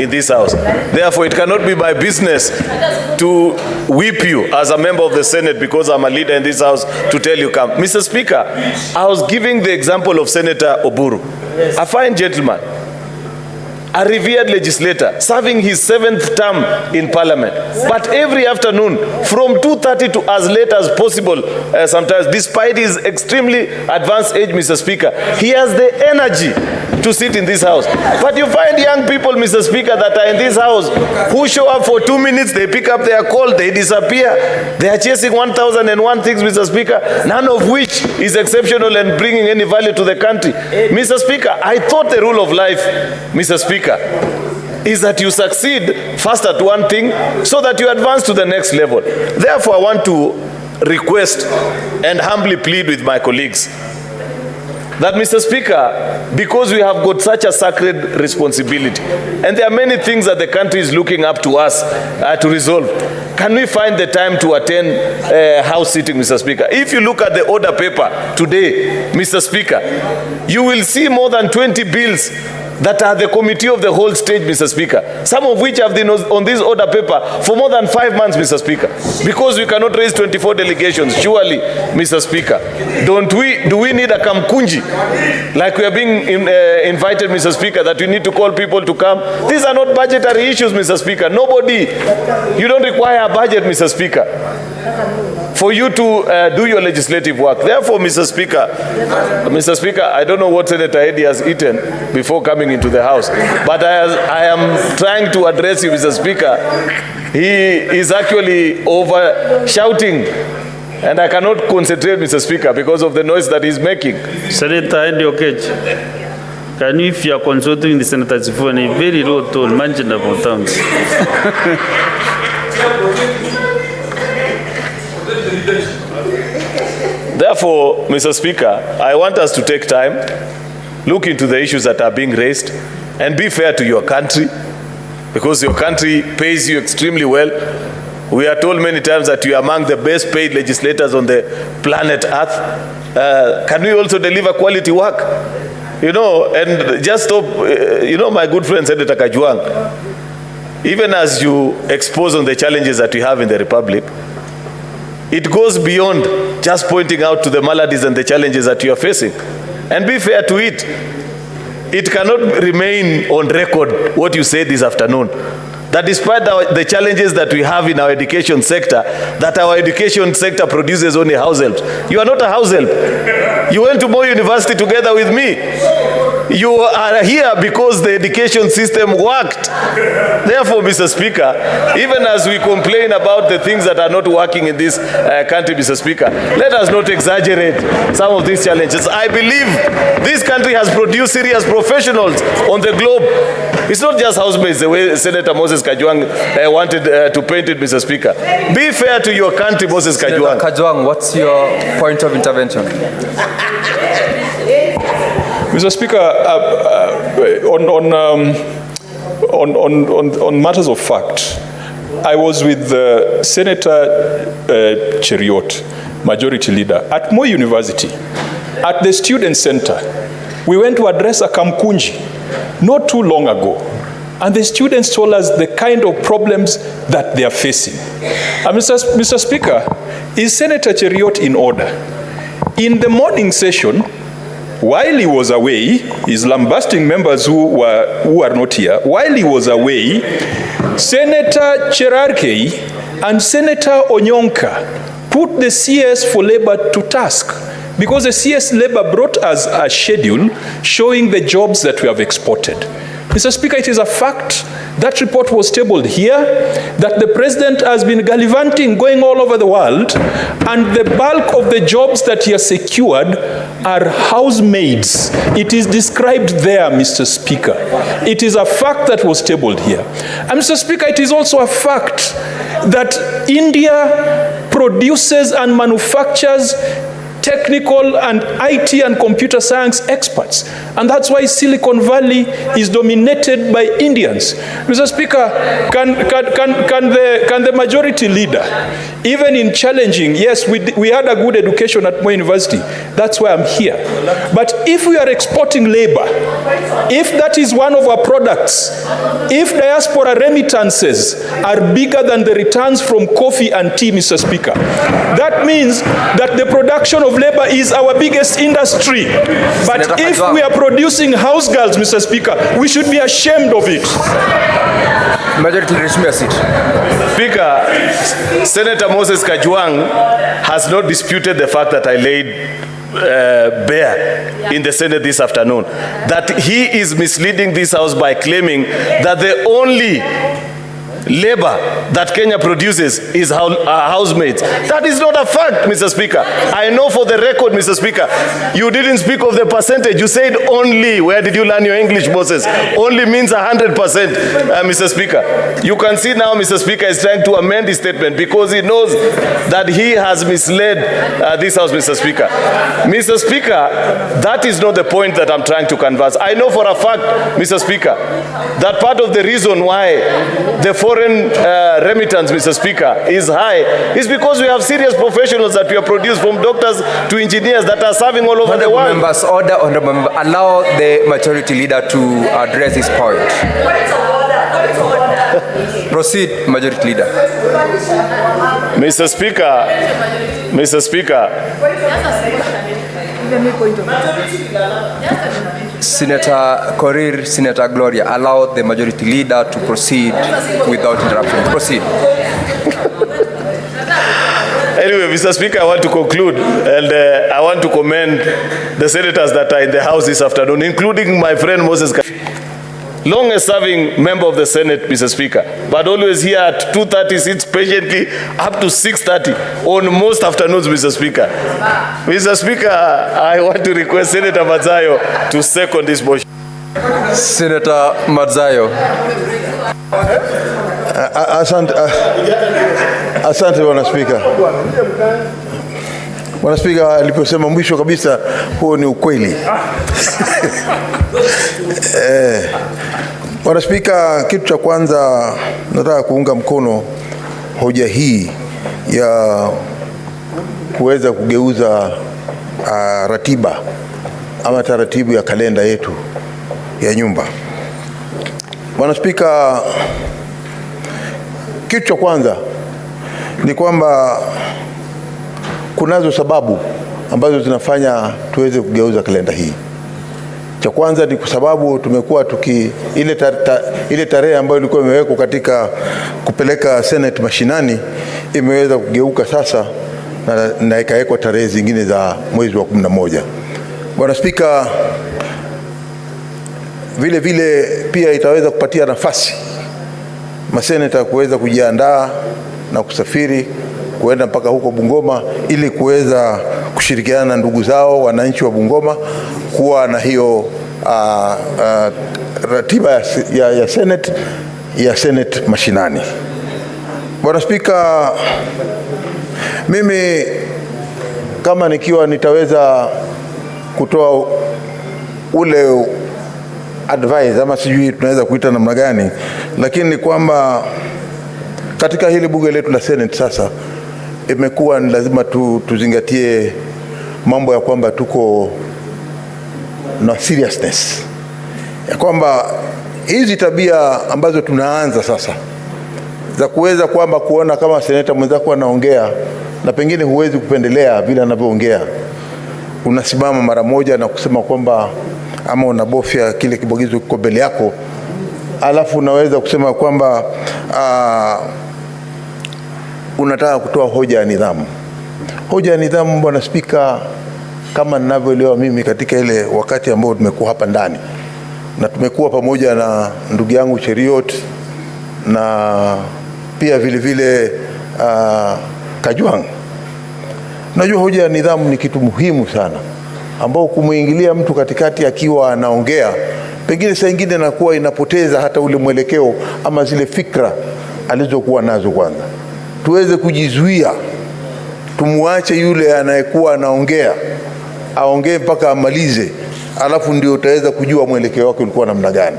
in this house. Therefore, it cannot be my business to whip you as a member of the Senate because I'm a leader in this house to tell you come. Mr. Speaker, I was giving the example of Senator Oburu, a fine gentleman, a revered legislator, serving his 7th term in parliament. But every afternoon, from 2:30 to as late as possible, sometimes, despite his extremely advanced age, Mr. Speaker, he has the energy to sit in this house. But you find young people, Mr. Speaker, that are in this house, who show up for 2 minutes, they pick up their call, they disappear. They are chasing 1,001 things, Mr. Speaker, none of which is exceptional and bringing any value to the country. Mr. Speaker, I thought the rule of life, Mr. Speaker, is that you succeed first at one thing so that you advance to the next level. Therefore, I want to request and humbly plead with my colleagues that, Mr. Speaker, because we have got such a sacred responsibility, and there are many things that the country is looking up to us to resolve, can we find the time to attend House sitting, Mr. Speaker? If you look at the order paper today, Mr. Speaker, you will see more than 20 bills that are the committee of the whole stage, Mr. Speaker, some of which have been on this order paper for more than 5 months, Mr. Speaker, because we cannot raise 24 delegations. Surely, Mr. Speaker, do we need a kamkunji, like we are being invited, Mr. Speaker, that we need to call people to come? These are not budgetary issues, Mr. Speaker. You don't require a budget, Mr. Speaker, for you to do your legislative work. Therefore, Mr. Speaker, I don't know what Senator Eddy has eaten before coming into the House, but I am trying to address you, Mr. Speaker. He is actually over shouting, and I cannot concentrate, Mr. Speaker, because of the noise that he's making. Senator Eddy Okech, can you, if you are consulting the senator's phone, a very low tone, mention about tongues. Therefore, Mr. Speaker, I want us to take time, look into the issues that are being raised, and be fair to your country, because your country pays you extremely well. We are told many times that you are among the best paid legislators on the planet Earth. Can we also deliver quality work? You know, and just stop, my good friend Senator Kajwang, even as you expose on the challenges that we have in the Republic, it goes beyond just pointing out to the maladies and the challenges that you are facing. And be fair to it. It cannot remain on record what you said this afternoon, that despite the challenges that we have in our education sector, that our education sector produces only house helps. You are not a house help. You went to Moi University together with me. You are here because the education system worked. Therefore, Mr. Speaker, even as we complain about the things that are not working in this country, Mr. Speaker, let us not exaggerate some of these challenges. I believe this country has produced serious professionals on the globe. It's not just housemates, the way Senator Moses Kajwang wanted to paint it, Mr. Speaker. Be fair to your country, Moses Kajwang. Senator Kajwang, what's your point of intervention? Mr. Speaker, on matters of fact, I was with Senator Cheruiyot, Majority Leader, at Moi University, at the Student Center. We went to address a Kamkunji not too long ago, and the students told us the kind of problems that they are facing. Mr. Speaker, is Senator Cheruiyot in order? In the morning session, while he was away, he's lambasting members who are not here. While he was away, Senator Cherarkei and Senator Onyonka put the CS for Labor to task, because the CS Labor brought us a schedule showing the jobs that we have exported. Mr. Speaker, it is a fact. That report was tabled here, that the president has been gallivanting, going all over the world, and the bulk of the jobs that he has secured are housemaids. It is described there, Mr. Speaker. It is a fact that was tabled here. And Mr. Speaker, it is also a fact that India produces and manufactures technical and IT and computer science experts. And that's why Silicon Valley is dominated by Indians. Mr. Speaker, can the majority leader, even in challenging, yes, we had a good education at Moi University, that's why I'm here. But if we are exporting labor, if that is one of our products, if diaspora remittances are bigger than the returns from coffee and tea, Mr. Speaker, that means that the production of labor is our biggest industry. But Senator if Kajwang. we are producing house girls, Mr. Speaker, we should be ashamed of it. Majority Leader, a seat. Speaker, Senator Moses Kajwang has not disputed the fact that I laid bare in the Senate this afternoon, that he is misleading this House by claiming that the only labor that Kenya produces is housemates. That is not a fact, Mr. Speaker. I know for the record, Mr. Speaker, you didn't speak of the percentage. You said only. Where did you learn your English, Moses? Only means 100%, Mr. Speaker. You can see now, Mr. Speaker is trying to amend his statement because he knows that he has misled this House, Mr. Speaker. Mr. Speaker, that is not the point that I'm trying to converse. I know for a fact, Mr. Speaker, that part of the reason why the foreign remittance, Mr. Speaker, is high is because we have serious professionals that we have produced, from doctors to engineers, that are serving all over the world. Members, order, honorable member, allow the majority leader to address this point. Proceed, majority leader. Mr. Speaker, Senator Korir, Senator Gloria, allow the majority leader to proceed without interruption. Proceed. Anyway, Mr. Speaker, I want to conclude, and I want to commend the senators that are in the House this afternoon, including my friend Moses Kajwang. Longest serving member of the Senate, Mr. Speaker, but always here at 2:30, sits patiently up to 6:30 on most afternoons, Mr. Speaker. Mr. Speaker, I want to request Senator Madzayo to second this motion. Senator Madzayo. Asante Bwana Spika. Bwana Spika aliposema mwisho kabisa, huo ni ukweli. Bwana Spika, kitu cha kwanza nataka kuunga mkono hoja hii ya kuweza kugeuza ratiba ama taratibu ya kalenda yetu ya nyumba. Bwana Spika, kitu cha kwanza ni kwamba kunazo sababu ambazo zinafanya tuweze kugeuza kalenda hii. Cha kwanza ni kwa sababu tumekuwa ile tarehe ambayo ilikuwa imewekwa katika kupeleka Senate mashinani imeweza kugeuka sasa na ikawekwa tarehe zingine za mwezi wa 11. Bwana Spika, vile vile pia itaweza kupatia nafasi maseneta kuweza kujiandaa na kusafiri kuenda mpaka huko Bungoma ili kuweza kushirikiana na ndugu zao wananchi wa Bungoma kuwa na hiyo ratiba ya Senate mashinani. Bwana Spika, mimi kama nikiwa nitaweza kutoa ule advice ama sijui tunaweza kuita namna gani, lakini ni kwamba katika hili bunge letu la Senate sasa imekuwa ni lazima tuzingatie mambo ya kwamba tuko na seriousness, ya kwamba hizi tabia ambazo tunaanza sasa za kuweza kwamba kuona kama seneta mwenzako anaongea na pengine huwezi kupendelea vile anavyoongea, unasimama mara moja na kusema kwamba ama unabofya kile kibogizo kiko mbele yako, alafu unaweza kusema kwamba unataka kutoa hoja ya nidhamu. Hoja ya nidhamu, Bwana Spika, kama ninavyoelewa mimi katika ile wakati ambao tumekuwa hapa ndani na tumekuwa pamoja na ndugu yangu Cheruiyot na pia vile vile Kajwang, najua hoja ya nidhamu ni kitu muhimu sana, ambao kumuingilia mtu katikati akiwa anaongea pengine saa nyingine inakuwa inapoteza hata ule mwelekeo ama zile fikra alizokuwa nazo. Kwanza tuweze kujizuia tumuache yule anayekuwa anaongea aongee mpaka amalize, alafu ndio utaweza kujua mwelekeo wake ulikuwa namna gani.